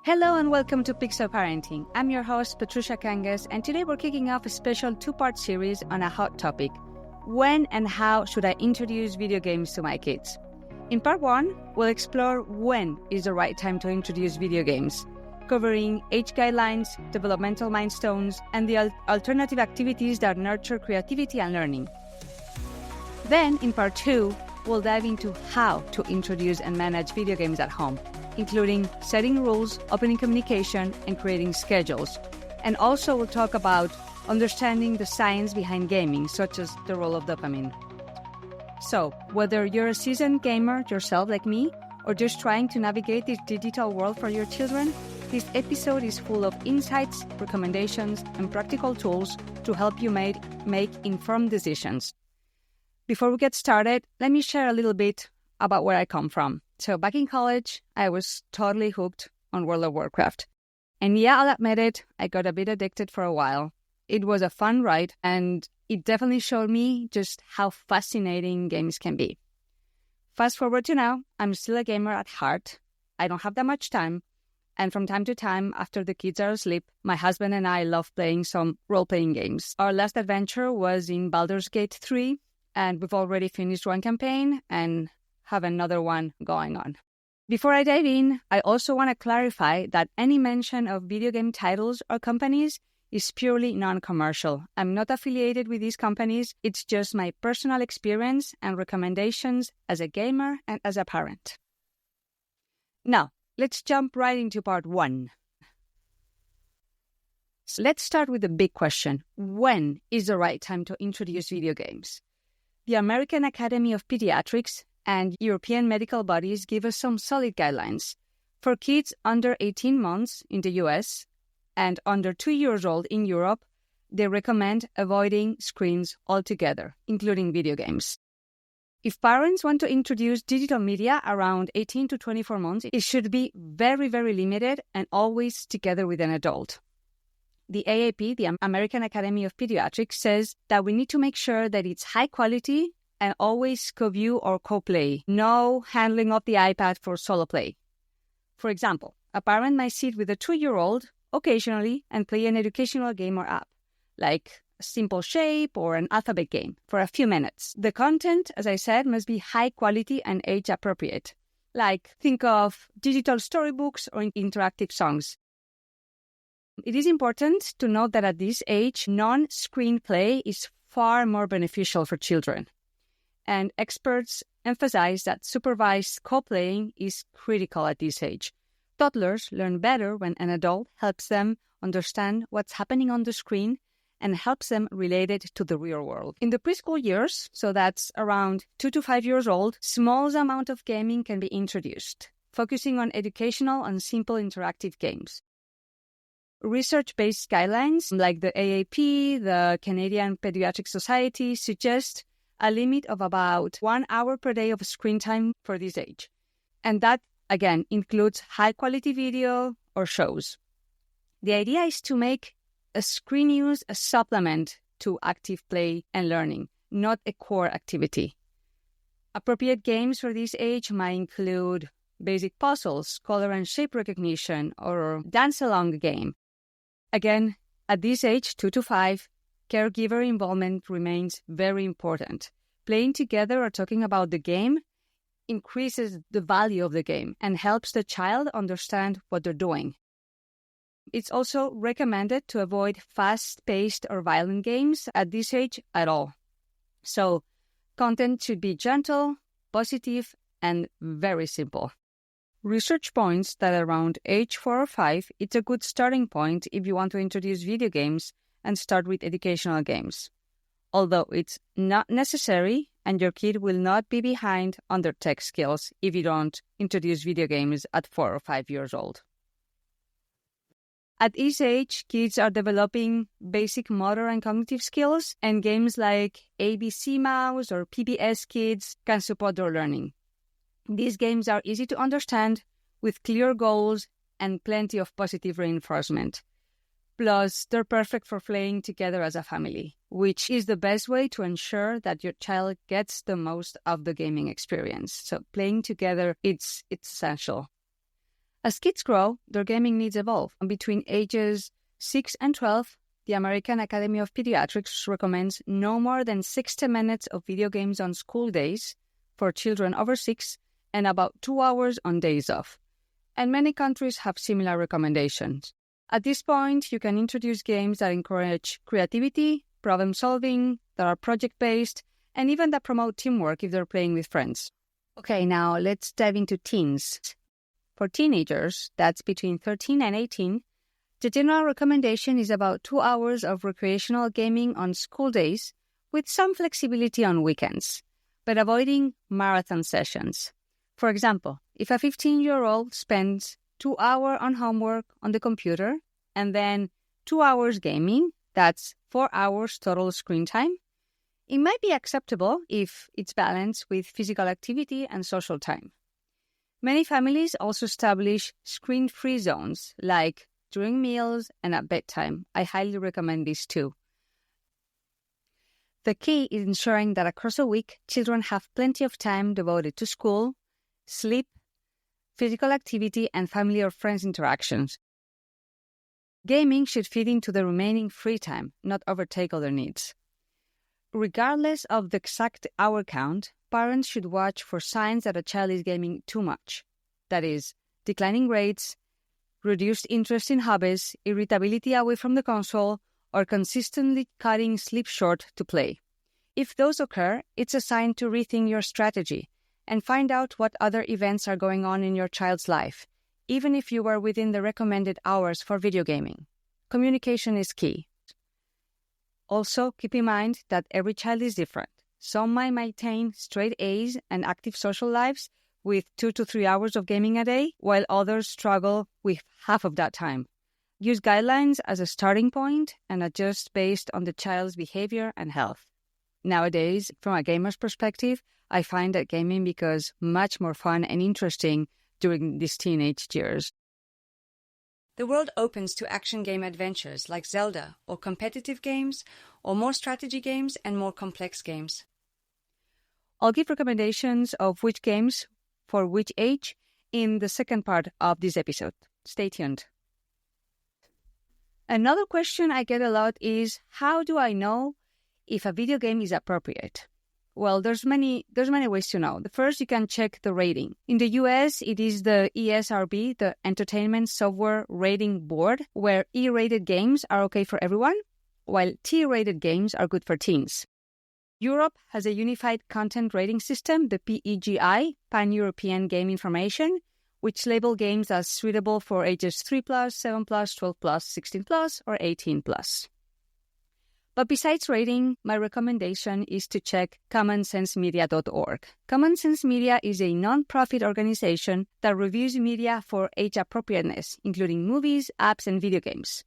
Hello and welcome to Pixel Parenting. I'm your host, Patricia Kangas, and today we're kicking off a special two-part series on a hot topic. When and how should I introduce video games to my kids? In part 1, we'll explore when is the right time to introduce video games, covering age guidelines, developmental milestones, and the alternative activities that nurture creativity and learning. Then, in part 2, we'll dive into how to introduce and manage video games at home, including setting rules, opening communication, and creating schedules. And also we'll talk about understanding the science behind gaming, such as the role of dopamine. So, whether you're a seasoned gamer yourself like me, or just trying to navigate this digital world for your children, this episode is full of insights, recommendations, and practical tools to help you make informed decisions. Before we get started, let me share a little bit about where I come from. So back in college, I was totally hooked on World of Warcraft. And yeah, I'll admit it, I got a bit addicted for a while. It was a fun ride, and it definitely showed me just how fascinating games can be. Fast forward to now, I'm still a gamer at heart. I don't have that much time. And from time to time, after the kids are asleep, my husband and I love playing some role-playing games. Our last adventure was in Baldur's Gate 3, and we've already finished one campaign and have another one going on. Before I dive in, I also want to clarify that any mention of video game titles or companies is purely non-commercial. I'm not affiliated with these companies. It's just my personal experience and recommendations as a gamer and as a parent. Now, let's jump right into part 1. So let's start with the big question. When is the right time to introduce video games? The American Academy of Pediatrics and European medical bodies give us some solid guidelines. For kids under 18 months in the US and under 2 years old in Europe, they recommend avoiding screens altogether, including video games. If parents want to introduce digital media around 18 to 24 months, it should be very, very limited and always together with an adult. The AAP, the American Academy of Pediatrics, says that we need to make sure that it's high quality and always co-view or co-play. No handling of the iPad for solo play. For example, a parent might sit with a 2-year-old occasionally and play an educational game or app, like a simple shape or an alphabet game, for a few minutes. The content, as I said, must be high quality and age appropriate. Like, think of digital storybooks or interactive songs. It is important to note that at this age, non-screen play is far more beneficial for children. And experts emphasize that supervised co-playing is critical at this age. Toddlers learn better when an adult helps them understand what's happening on the screen and helps them relate it to the real world. In the preschool years, so that's around 2 to 5 years old, small amount of gaming can be introduced, focusing on educational and simple interactive games. Research-based guidelines like the AAP, the Canadian Pediatric Society, suggest a limit of about 1 hour per day of screen time for this age. And that, again, includes high-quality video or shows. The idea is to make a screen use a supplement to active play and learning, not a core activity. Appropriate games for this age might include basic puzzles, color and shape recognition, or dance-along game. Again, at this age, 2 to 5, caregiver involvement remains very important. Playing together or talking about the game increases the value of the game and helps the child understand what they're doing. It's also recommended to avoid fast-paced or violent games at this age at all. So, content should be gentle, positive, and very simple. Research points that around age 4 or 5, it's a good starting point if you want to introduce video games and start with educational games. Although it's not necessary and your kid will not be behind on their tech skills if you don't introduce video games at 4 or 5 years old. At this age, kids are developing basic motor and cognitive skills, and games like ABC Mouse or PBS Kids can support their learning. These games are easy to understand with clear goals and plenty of positive reinforcement. Plus, they're perfect for playing together as a family, which is the best way to ensure that your child gets the most of the gaming experience. So playing together, it's essential. As kids grow, their gaming needs evolve. Between ages 6 and 12, the American Academy of Pediatrics recommends no more than 60 minutes of video games on school days for children over 6 and about 2 hours on days off. And many countries have similar recommendations. At this point, you can introduce games that encourage creativity, problem solving, that are project-based, and even that promote teamwork if they're playing with friends. Okay, now let's dive into teens. For teenagers, that's between 13 and 18, the general recommendation is about 2 hours of recreational gaming on school days with some flexibility on weekends, but avoiding marathon sessions. For example, if a 15-year-old spends 2 hours on homework on the computer and then 2 hours gaming, that's 4 hours total screen time, it might be acceptable if it's balanced with physical activity and social time. Many families also establish screen-free zones, like during meals and at bedtime. I highly recommend this too. The key is ensuring that across a week, children have plenty of time devoted to school, sleep, physical activity, and family or friends interactions. Gaming should fit into the remaining free time, not overtake other needs. Regardless of the exact hour count, parents should watch for signs that a child is gaming too much. That is, declining grades, reduced interest in hobbies, irritability away from the console, or consistently cutting sleep short to play. If those occur, it's a sign to rethink your strategy and find out what other events are going on in your child's life, even if you are within the recommended hours for video gaming. Communication is key. Also, keep in mind that every child is different. Some might maintain straight A's and active social lives with 2 to 3 hours of gaming a day, while others struggle with half of that time. Use guidelines as a starting point and adjust based on the child's behavior and health. Nowadays, from a gamer's perspective, I find that gaming becomes much more fun and interesting during these teenage years. The world opens to action game adventures like Zelda, or competitive games, or more strategy games and more complex games. I'll give recommendations of which games for which age in the second part of this episode. Stay tuned. Another question I get a lot is, how do I know if a video game is appropriate? Well, there's many ways to know. The first, you can check the rating. In the US, it is the ESRB, the Entertainment Software Rating Board, where E-rated games are okay for everyone, while T-rated games are good for teens. Europe has a unified content rating system, the PEGI, Pan-European Game Information, which label games as suitable for ages 3+, 7+, 12+, 16+, or 18+. But besides rating, my recommendation is to check commonsensemedia.org. Common Sense Media is a non-profit organization that reviews media for age appropriateness, including movies, apps, and video games.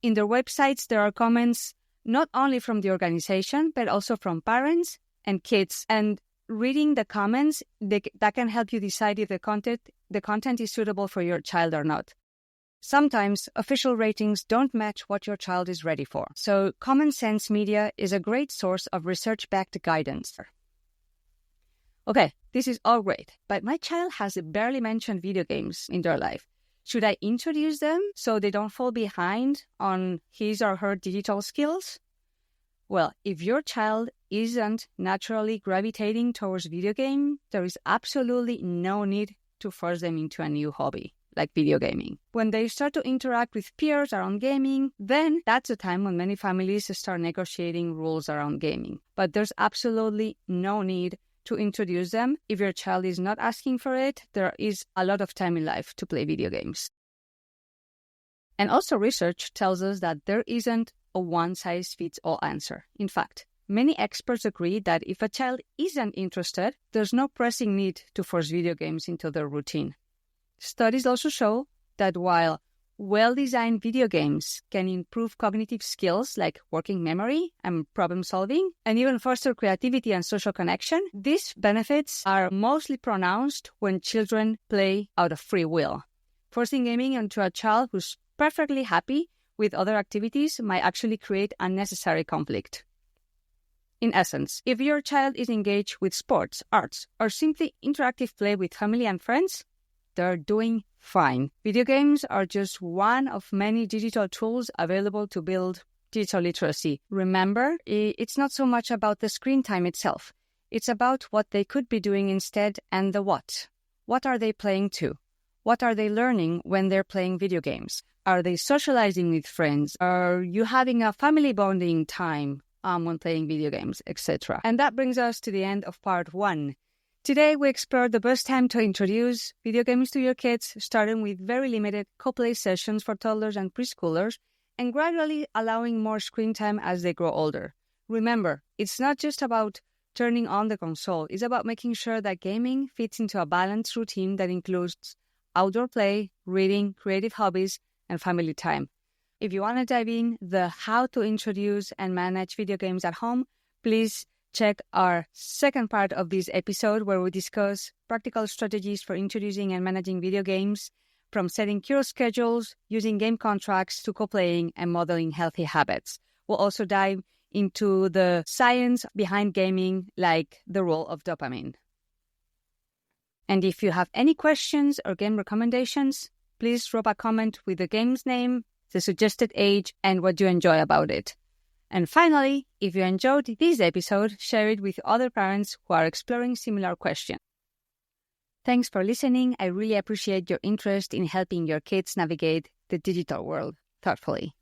In their websites, there are comments not only from the organization, but also from parents and kids. And reading the comments, that can help you decide if the content is suitable for your child or not. Sometimes official ratings don't match what your child is ready for. So Common Sense Media is a great source of research-backed guidance. Okay, this is all great, but my child has barely mentioned video games in their life. Should I introduce them so they don't fall behind on his or her digital skills? Well, if your child isn't naturally gravitating towards video game, there is absolutely no need to force them into a new hobby, like video gaming. When they start to interact with peers around gaming, then that's the time when many families start negotiating rules around gaming. But there's absolutely no need to introduce them. If your child is not asking for it, there is a lot of time in life to play video games. And also research tells us that there isn't a one-size-fits-all answer. In fact, many experts agree that if a child isn't interested, there's no pressing need to force video games into their routine. Studies also show that while well-designed video games can improve cognitive skills like working memory and problem solving, and even foster creativity and social connection, these benefits are mostly pronounced when children play out of free will. Forcing gaming onto a child who's perfectly happy with other activities might actually create unnecessary conflict. In essence, if your child is engaged with sports, arts, or simply interactive play with family and friends, they're doing fine. Video games are just one of many digital tools available to build digital literacy. Remember, it's not so much about the screen time itself. It's about what they could be doing instead and the what. What are they playing to? What are they learning when they're playing video games? Are they socializing with friends? Are you having a family bonding time when playing video games, etc.? And that brings us to the end of part 1. Today, we explored the best time to introduce video games to your kids, starting with very limited co-play sessions for toddlers and preschoolers, and gradually allowing more screen time as they grow older. Remember, it's not just about turning on the console. It's about making sure that gaming fits into a balanced routine that includes outdoor play, reading, creative hobbies, and family time. If you want to dive in the how to introduce and manage video games at home, please check our second part of this episode where we discuss practical strategies for introducing and managing video games, from setting cure schedules, using game contracts, to co-playing and modeling healthy habits. We'll also dive into the science behind gaming, like the role of dopamine. And if you have any questions or game recommendations, please drop a comment with the game's name, the suggested age, and what you enjoy about it. And finally, if you enjoyed this episode, share it with other parents who are exploring similar questions. Thanks for listening. I really appreciate your interest in helping your kids navigate the digital world thoughtfully.